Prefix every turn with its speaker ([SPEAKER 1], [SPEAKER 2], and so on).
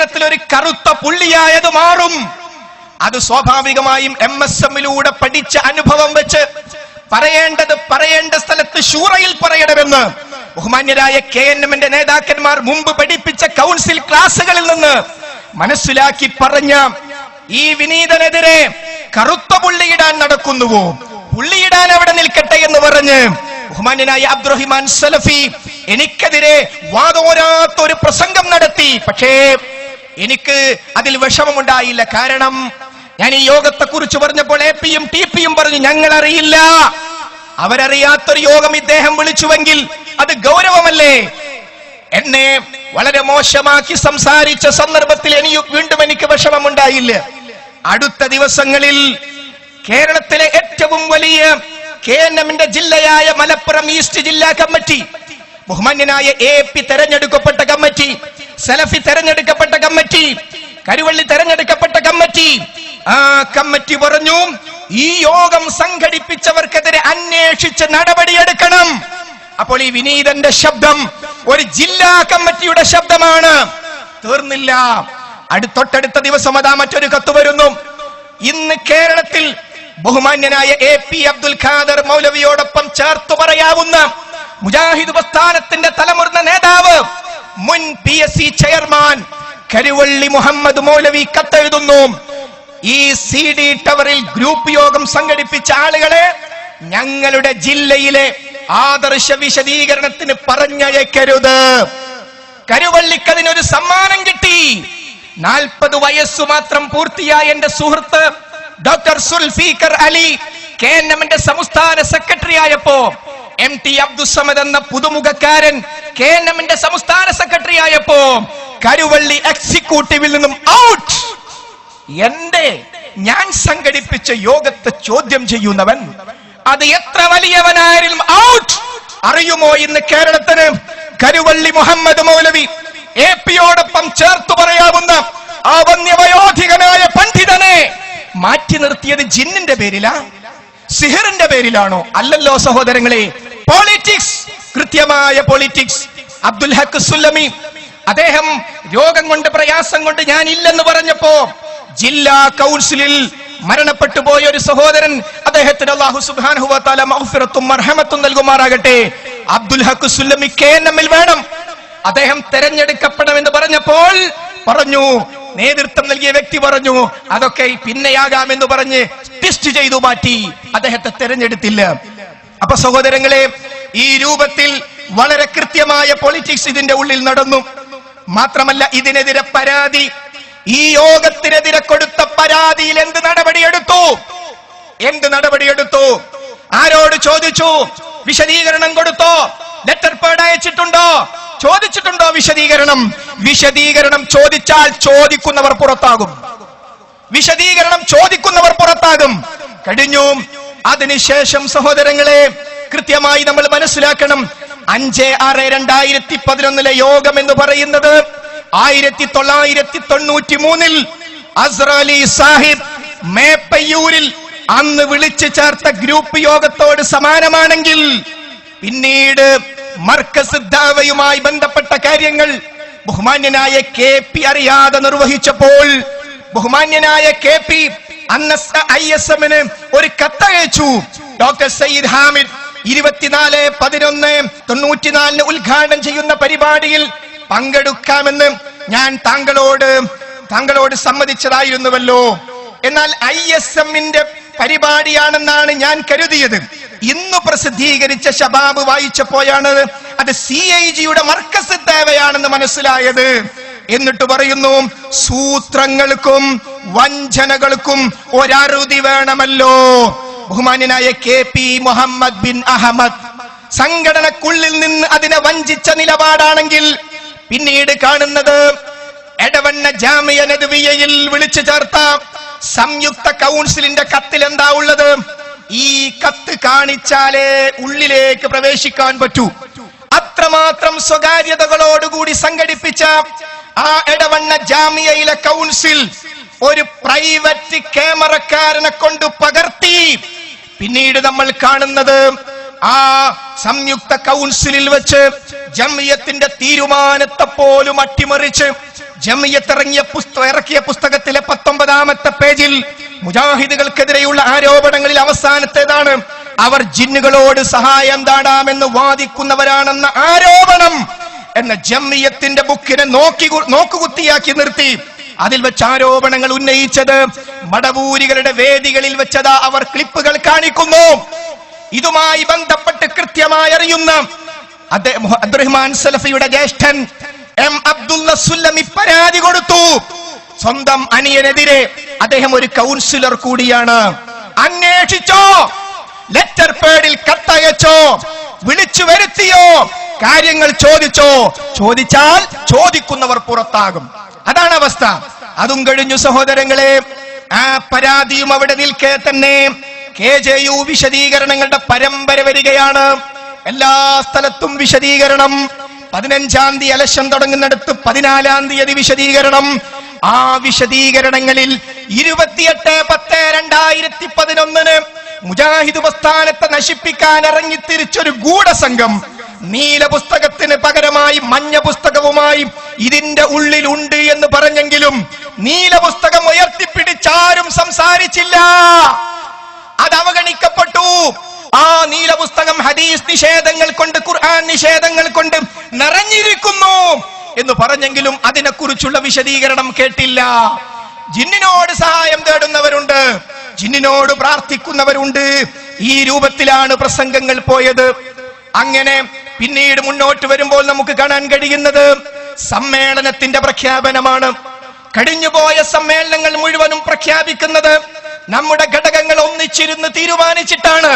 [SPEAKER 1] ചിത്രണത്തിൽ ഒരു കറുത്ത പുള്ളിയായത് മാറും. അത് സ്വാഭാവികമായും MSMലൂടെ പഠിച്ച അനുഭവം വെച്ച് പറയേണ്ട സ്ഥലത്ത് ശൂറയിൽ പറയണമെന്ന് ബഹുമാന്യരായ KNMന്റെ നേതാക്കന്മാർ മുമ്പ് പഠിപ്പിച്ച കൗൺസിൽ ക്ലാസുകളിൽ നിന്ന് മനസ്സിലാക്കി പറഞ്ഞ ഈ വിനീതനെതിരെ കറുത്ത പുള്ളിയിടാൻ നടക്കുന്നുവോ, പുള്ളിയിടാൻ അവിടെ നിൽക്കട്ടെ എന്ന് പറഞ്ഞ് ബഹുമാന്യനായ അബ്ദുറഹിമാൻ സലഫി എനിക്കെതിരെ വാദോരാത്ത ഒരു പ്രസംഗം നടത്തി. പക്ഷേ എനിക്ക് അതിൽ വിഷമമുണ്ടായില്ല. കാരണം ഞാൻ ഈ യോഗത്തെ കുറിച്ച് പറഞ്ഞപ്പോൾ APയും TPയും പറഞ്ഞു ഞങ്ങൾ അറിയില്ല. അവരറിയാത്തൊരു യോഗം ഇദ്ദേഹം വിളിച്ചുവെങ്കിൽ അത് ഗൗരവമല്ലേ? എന്നെ വളരെ മോശമാക്കി സംസാരിച്ച സന്ദർഭത്തിൽ വീണ്ടും എനിക്ക് വിഷമമുണ്ടായില്ല. അടുത്ത ദിവസങ്ങളിൽ കേരളത്തിലെ ഏറ്റവും വലിയ KNMന്റെ ജില്ലയായ മലപ്പുറം ഈസ്റ്റ് ജില്ലാ കമ്മിറ്റി, ബഹുമാന്യനായ AP തെരഞ്ഞെടുക്കപ്പെട്ട കമ്മിറ്റി, സലഫി തെരഞ്ഞെടുക്കപ്പെട്ട കമ്മിറ്റി, കരുവള്ളി തെരഞ്ഞെടുക്കപ്പെട്ട കമ്മിറ്റി, ആ കമ്മിറ്റി പറഞ്ഞു ഈ യോഗം സംഘടിപ്പിച്ചവർക്കെതിരെ അന്വേഷിച്ച് നടപടിയെടുക്കണം. അപ്പോൾ ഈ വിനീതന്റെ ശബ്ദം ഒരു ജില്ലാ കമ്മിറ്റിയുടെ ശബ്ദമാണ്. തീർന്നില്ല. തൊട്ടടുത്ത ദിവസം അതാ മറ്റൊരു കത്ത് വരുന്നു. ഇന്ന് കേരളത്തിൽ ബഹുമാന്യനായ AP അബ്ദുൽ ഖാദർ മൗലവിയോടൊപ്പം ചേർത്ത് പറയാവുന്ന മുജാഹിദ് പ്രസ്ഥാനത്തിന്റെ തലമുതിർന്ന നേതാവ്, മുൻ PSC ചെയർമാൻ കരുവള്ളി മുഹമ്മദ് മൗലവി കത്തെഴുതുന്നു, ഈ CD ടവറിൽ ഗ്രൂപ്പ് യോഗം സംഘടിപ്പിച്ച ആളുകളെ ഞങ്ങളുടെ ജില്ലയിലെ ആദർശ വിശദീകരണത്തിന് പറഞ്ഞയക്കരുത്. കരുവള്ളിക്ക് അതിനൊരു സമ്മാനം കിട്ടി. 40 വയസ്സു മാത്രം പൂർത്തിയായ എന്റെ സുഹൃത്ത് ഡോക്ടർ സുൽഫീഖർ അലി KNMന്റെ സംസ്ഥാന സെക്രട്ടറി ആയപ്പോ, MT അബ്ദുസ്സമദ് എന്ന പുതുമുഖക്കാരൻ KNMന്റെ സംസ്ഥാന സെക്രട്ടറി ആയപ്പോ കരുവള്ളി എക്സിക്യൂട്ടീവിൽ നിന്നും ഔട്ട്. ഞാൻ സംഘടിപ്പിച്ച യോഗത്തെ ചോദ്യം ചെയ്യുന്നവൻ, അത് എത്ര വലിയവനായാലും ഔട്ട്. അറിയുമോ ഇന്ന് കേരളത്തിന് കരുവള്ളി മുഹമ്മദ് മൗലവി APയോടൊപ്പം ചേർത്തു പറയാവുന്ന ആ വന്യവയോധികനായ പണ്ഡിതനെ മാറ്റി നിർത്തിയത് ജിന്നിന്റെ പേരിലാ, സിഹിറിന്റെ പേരിലാണോ? അല്ലല്ലോ സഹോദരങ്ങളെ. പൊളിറ്റിക്സ്, കൃത്യമായ പൊളിറ്റിക്സ്. അബ്ദുൽ ഹക്ക് സുല്ലമി അദ്ദേഹം രോഗം കൊണ്ട് പ്രയാസം കൊണ്ട് ഞാൻ ഇല്ലെന്ന് പറഞ്ഞപ്പോ ജില്ലാ കൗൺസിലിൽ മരണപ്പെട്ടു പോയ ഒരു സഹോദരൻ, അദ്ദേഹത്തിന് അല്ലാഹു സുബ്ഹാനഹു വ തആല മഗ്ഫിറത്തും മർഹമത്തും നൽകുമാറാകട്ടെ. അബ്ദുൽ ഹക്ക് സുല്ലമി KNMൽ വേണം, അദ്ദേഹം തെരഞ്ഞെടുക്കണമെന്ന് പറഞ്ഞപ്പോൾ പറഞ്ഞു, നേതൃത്വം നൽകിയ വ്യക്തി പറഞ്ഞു അതൊക്കെ പിന്നെയാകാമെന്ന് പറഞ്ഞ് ടെസ്റ്റ് ചെയ്തു മാറ്റി, അദ്ദേഹത്തെ തെരഞ്ഞെടുത്തില്ല. അപ്പൊ സഹോദരങ്ങളെ, ഈ രൂപത്തിൽ വളരെ കൃത്യമായ പൊളിറ്റിക്സ് ഇതിന്റെ ഉള്ളിൽ നടന്നു. മാത്രമല്ല ഇതിനെതിരെ പരാതി, ഈ യോഗത്തിനെതിരെ കൊടുത്ത പരാതിയിൽ എന്ത് നടപടിയെടുത്തു? ആരോട് ചോദിച്ചു? വിശദീകരണം കൊടുത്തോ? ലെറ്റർ പേഡ് അയച്ചിട്ടുണ്ടോ? ചോദിച്ചിട്ടുണ്ടോ വിശദീകരണം ചോദിച്ചാൽ ചോദിക്കുന്നവർ പുറത്താകും. കഴിഞ്ഞു. അതിനുശേഷം സഹോദരങ്ങളെ കൃത്യമായി നമ്മൾ മനസ്സിലാക്കണം, 5/6/2011 യോഗം എന്ന് പറയുന്നത് 1993 അസ്രലി സാഹിബ് മേപ്പയ്യൂരിൽ അന്ന് വിളിച്ചു ചേർത്ത ഗ്രൂപ്പ് യോഗത്തോട് സമാനമാണെങ്കിൽ പിന്നീട് മർക്കസ് ദഅവയുമായി ബന്ധപ്പെട്ട കാര്യങ്ങൾ ബഹുമാന്യനായ KP അറിയാതെ നിർവഹിച്ചപ്പോൾ ബഹുമാന്യനായ KP ISMന് ഒരു കത്തയച്ചു. ഡോക്ടർ സയ്യിദ് ഹാമിദ് 24/11/94 ഉദ്ഘാടനം ചെയ്യുന്ന പരിപാടിയിൽ പങ്കെടുക്കാമെന്ന് ഞാൻ താങ്കളോട് സമ്മതിച്ചതായിരുന്നുവല്ലോ. എന്നാൽ ISMന്റെ പരിപാടിയാണെന്നാണ് ഞാൻ കരുതിയത്. ഇന്ന് പ്രസിദ്ധീകരിച്ച ശബാബ് വായിച്ചപ്പോഴാണ് അത് CIGയുടെ മർക്കസ് ദഅവയാണെന്ന് മനസ്സിലായത്. എന്നിട്ട് പറയുന്നു, സൂത്രങ്ങൾക്കും വഞ്ചനകൾക്കും ഒരറുതി വേണമല്ലോ. ബഹുമാന്യനായ KP മുഹമ്മദ് ബിൻ അഹമ്മദ് സംഘടനക്കുള്ളിൽ നിന്ന് അതിനെ വഞ്ചിച്ച നിലപാടാണെങ്കിൽ പിന്നീട് കാണുന്നത് എടവണ്ണ ജാമിയ നദ്വിയയിൽ വിളിച്ചു ചേർത്ത സംയുക്ത കൗൺസിലിന്റെ കത്തിൽ എന്താ ഉള്ളത്? ഈ കത്ത് കാണിച്ചാലേ ഉള്ളിലേക്ക് പ്രവേശിക്കാൻ പറ്റൂ. അത്രമാത്രം സ്വകാര്യതകളോടുകൂടി സംഘടിപ്പിച്ച ആ എടവണ്ണ ജാമിയയിലെ കൗൺസിൽ ഒരു പ്രൈവറ്റ് ക്യാമറക്കാരനെ കൊണ്ട് പകർത്തി. പിന്നീട് നമ്മൾ കാണുന്നത് ആ സംയുക്ത കൗൺസിലിൽ വെച്ച് ജംഇയ്യത്തിന്റെ തീരുമാനത്തെ പോലും അട്ടിമറിച്ച് ജംഇയ്യത്ത് ഇറക്കിയ പുസ്തകത്തിലെ 19ാമത്തെ പേജിൽ മുജാഹിദുകൾക്കെതിരെയുള്ള ആരോപണങ്ങളിൽ അവസാനത്തേതാണ് അവർ ജിന്നുകളോട് സഹായം തേടാമെന്ന് വാദിക്കുന്നവരാണെന്ന ആരോപണം എന്ന ജംഇയ്യത്തിന്റെ ബുക്കിനെ നോക്കുകുത്തിയാക്കി നിർത്തി അതിൽ വെച്ച് ആരോപണങ്ങൾ ഉന്നയിച്ചത് മടവൂരികളുടെ വേദികളിൽ വെച്ചതാ അവർ ക്ലിപ്പുകൾ കാണിക്കുന്നു. ഇതുമായി ബന്ധപ്പെട്ട് കൃത്യമായി അറിയുന്ന അബ്ദുറഹ്മാൻ സലഫിയുടെ ജ്യേഷ്ഠൻ എം അബ്ദുള്ള സുല്ലമി പരാതി കൊടുത്തു. സ്വന്തം അനിയനെതിരെ അദ്ദേഹം ഒരു കൗൺസിലർ കൂടിയാണ്. അന്വേഷിച്ചോ, ലെറ്റർ പേഡിൽ കത്തയച്ചോ, വിളിച്ചു വരുത്തിയോ, കാര്യങ്ങൾ ചോദിച്ചോ? ചോദിച്ചാൽ ചോദിക്കുന്നവർ പുറത്താകും. അതാണ് അവസ്ഥ. അതും കഴിഞ്ഞു സഹോദരങ്ങളെ. ആ പരാതിയും അവിടെ നിൽക്കെ തന്നെ KJU വിശദീകരണങ്ങളുടെ പരമ്പര വരികയാണ്. എല്ലാ സ്ഥലത്തും വിശദീകരണം. 15-ാം തീയതി ഇലക്ഷൻ തുടങ്ങുന്നിടത്ത് 14-ാം തീയതി വിശദീകരണം. ആ വിശദീകരണങ്ങളിൽ 28/10/2011 മുജാഹിദ് പ്രസ്ഥാനത്തെ നശിപ്പിക്കാൻ ഇറങ്ങിത്തിരിച്ചൊരു ഗൂഢസംഘം നീല പുസ്തകത്തിന് പകരമായി മഞ്ഞ പുസ്തകവുമായി ഇതിന്റെ ഉള്ളിലുണ്ട് എന്ന് പറഞ്ഞെങ്കിലും നീല പുസ്തകം ഉയർത്തിപ്പിടിച്ചാരും സംസാരിച്ചില്ല. അത് അവഗണിക്കപ്പെട്ടു. ആ നീല പുസ്തകം ഹദീസ് നിഷേധങ്ങൾ കൊണ്ട്, ഖുർആൻ നിഷേധങ്ങൾ കൊണ്ട് നിറഞ്ഞിരിക്കുന്നു എന്ന് പറഞ്ഞെങ്കിലും അതിനെക്കുറിച്ചുള്ള വിശദീകരണം കേട്ടില്ല. ജിന്നിനോട് സഹായം തേടുന്നവരുണ്ട്, ജിന്നിനോട് പ്രാർത്ഥിക്കുന്നവരുണ്ട്. ഈ രൂപത്തിലാണ് പ്രസംഗങ്ങൾ പോയത്. അങ്ങനെ പിന്നീട് മുന്നോട്ട് വരുമ്പോൾ നമുക്ക് കാണാൻ കഴിയുന്നത് സമ്മേളനത്തിന്റെ പ്രഖ്യാപനമാണ്. കഴിഞ്ഞുപോയ സമ്മേളനങ്ങൾ മുഴുവനും പ്രഖ്യാപിക്കുന്നത് നമ്മുടെ ഘടകങ്ങൾ ഒന്നിച്ചിരുന്ന് തീരുമാനിച്ചിട്ടാണ്.